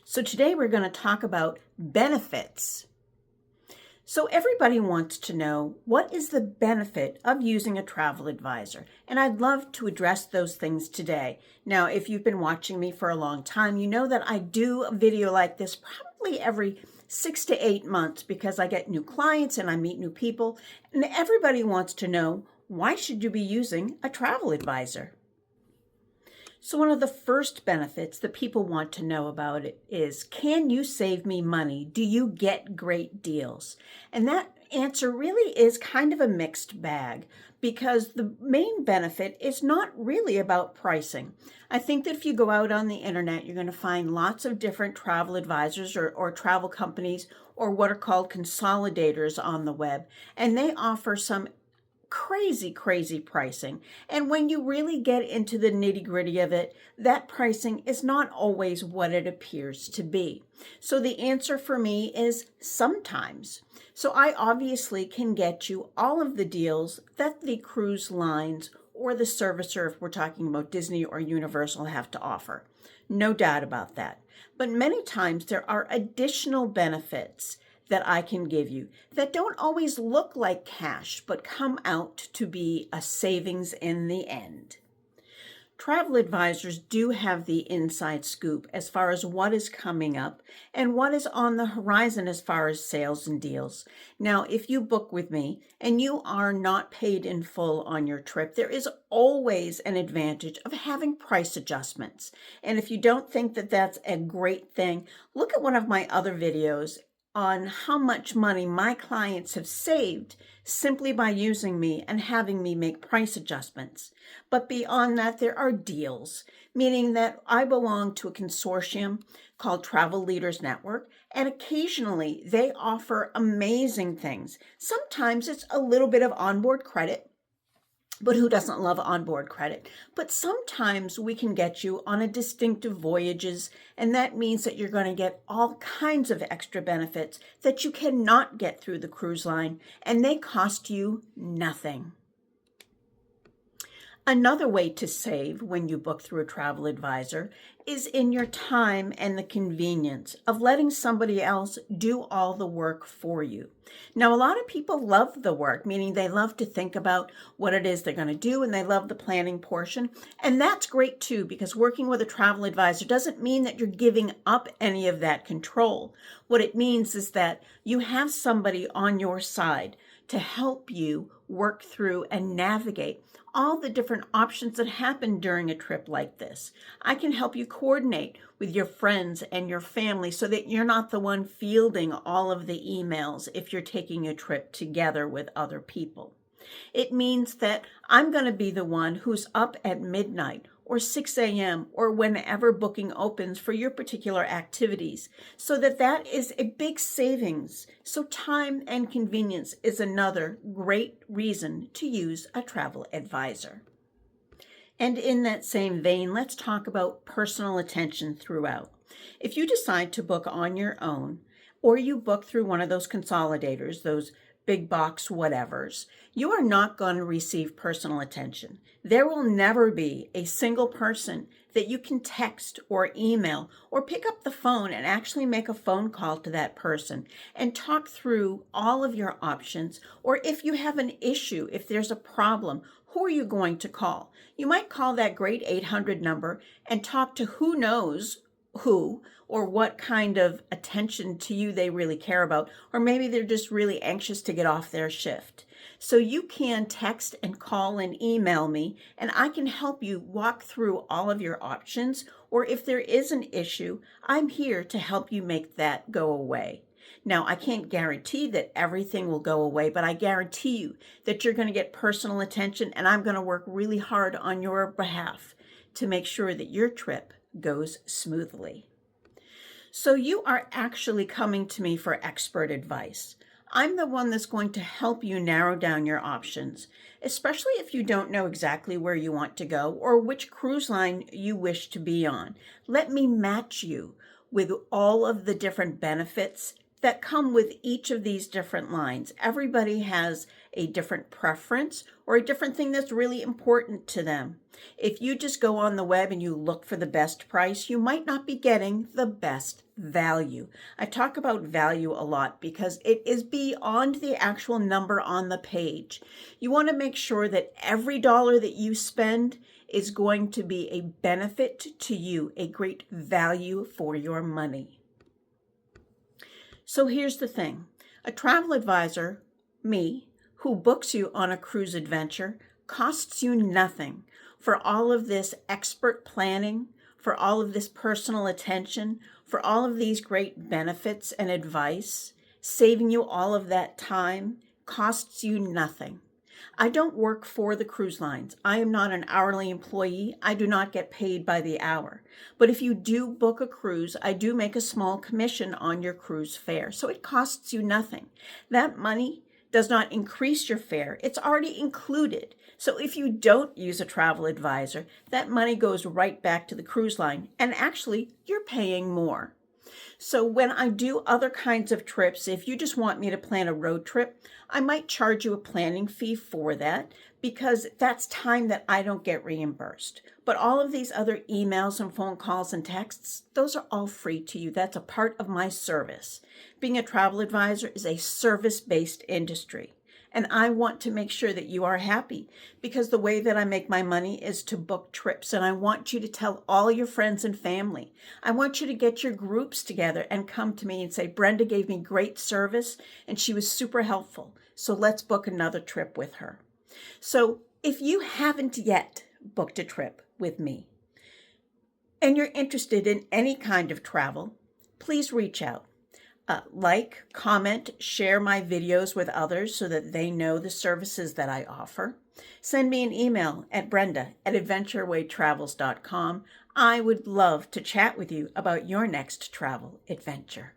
So today we're going to talk about benefits. So everybody wants to know, what is the benefit of using a travel advisor? And I'd love to address those things today. Now, if you've been watching me for a long time, you know that I do a video like this probably every 6 to 8 months because I get new clients and I meet new people. And everybody wants to know, why should you be using a travel advisor? So one of the first benefits that people want to know about it is, can you save me money? Do you get great deals? And that answer really is kind of a mixed bag, because the main benefit is not really about pricing. I think that if you go out on the internet, you're going to find lots of different travel advisors or travel companies or what are called consolidators on the web, and they offer some crazy pricing. And when you really get into the nitty-gritty of it, that pricing is not always what it appears to be. So the answer for me is sometimes. So I obviously can get you all of the deals that the cruise lines or the servicer, if we're talking about Disney or Universal, have to offer. No doubt about that. But many times there are additional benefits that I can give you that don't always look like cash, but come out to be a savings in the end. Travel advisors do have the inside scoop as far as what is coming up and what is on the horizon as far as sales and deals. Now, if you book with me and you are not paid in full on your trip, there is always an advantage of having price adjustments. And if you don't think that that's a great thing, look at one of my other videos on how much money my clients have saved simply by using me and having me make price adjustments. But beyond that, there are deals, meaning that I belong to a consortium called Travel Leaders Network, and occasionally they offer amazing things. Sometimes it's a little bit of onboard credit, but who doesn't love onboard credit? But sometimes we can get you on a distinctive voyages, and that means that you're going to get all kinds of extra benefits that you cannot get through the cruise line, and they cost you nothing. Another way to save when you book through a travel advisor is in your time and the convenience of letting somebody else do all the work for you. Now, a lot of people love the work, meaning they love to think about what it is they're going to do, and they love the planning portion. And that's great too, because working with a travel advisor doesn't mean that you're giving up any of that control. What it means is that you have somebody on your side to help you work through and navigate all the different options that happen during a trip like this. I can help you coordinate with your friends and your family so that you're not the one fielding all of the emails if you're taking a trip together with other people. It means that I'm going to be the one who's up at midnight or 6 a.m. or whenever booking opens for your particular activities, so that is a big savings. So time and convenience is another great reason to use a travel advisor. And in that same vein, let's talk about personal attention throughout. If you decide to book on your own, or you book through one of those consolidators, those big box whatevers, you are not going to receive personal attention. There will never be a single person that you can text or email or pick up the phone and actually make a phone call to that person and talk through all of your options. Or if you have an issue, if there's a problem, who are you going to call? You might call that great 800 number and talk to who knows who or what kind of attention to you they really care about, or maybe they're just really anxious to get off their shift. So you can text and call and email me, and I can help you walk through all of your options, or if there is an issue, I'm here to help you make that go away. Now, I can't guarantee that everything will go away, but I guarantee you that you're going to get personal attention, and I'm going to work really hard on your behalf to make sure that your trip goes smoothly. So you are actually coming to me for expert advice. I'm the one that's going to help you narrow down your options, especially if you don't know exactly where you want to go or which cruise line you wish to be on. Let me match you with all of the different benefits that come with each of these different lines. Everybody has a different preference or a different thing that's really important to them. If you just go on the web and you look for the best price, you might not be getting the best value. I talk about value a lot because it is beyond the actual number on the page. You want to make sure that every dollar that you spend is going to be a benefit to you, a great value for your money. So here's the thing. A travel advisor, me, who books you on a cruise adventure, costs you nothing for all of this expert planning, for all of this personal attention, for all of these great benefits and advice. Saving you all of that time costs you nothing. I don't work for the cruise lines. I am not an hourly employee. I do not get paid by the hour. But if you do book a cruise, I do make a small commission on your cruise fare. So it costs you nothing. That money does not increase your fare. It's already included. So if you don't use a travel advisor, that money goes right back to the cruise line. And actually, you're paying more. So when I do other kinds of trips, if you just want me to plan a road trip, I might charge you a planning fee for that because that's time that I don't get reimbursed. But all of these other emails and phone calls and texts, those are all free to you. That's a part of my service. Being a travel advisor is a service-based industry. And I want to make sure that you are happy because the way that I make my money is to book trips. And I want you to tell all your friends and family. I want you to get your groups together and come to me and say, Brenda gave me great service and she was super helpful. So let's book another trip with her. So if you haven't yet booked a trip with me and you're interested in any kind of travel, please reach out. Like, comment, share my videos with others so that they know the services that I offer. Send me an email at brenda@adventurewaytravels.com. I would love to chat with you about your next travel adventure.